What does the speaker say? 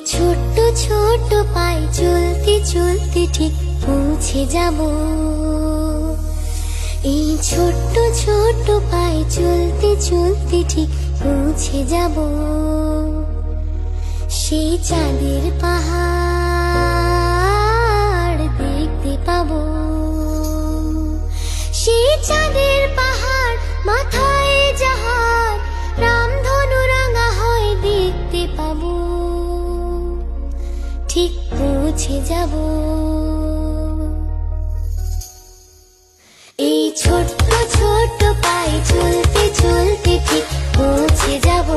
ছোট্ট ছোট্ট পায়ে চলতে চলতে ঠিক পৌঁছে যাব। এই ছোট্ট ছোট্ট পায়ে চলতে চলতে ঠিক পৌঁছে যাব। সেই চাঁদের পাহাড় দেখতে পাবো। সেই চাঁদের পাহাড় মাথায় যাহার রামধনু রাঙা হয় দেখতে পাবো। ঠিক পৌঁছে যাব। এই ছোট্ট ছোট্ট পায়ে চলতে চলতে ঠিক পৌঁছে যাব।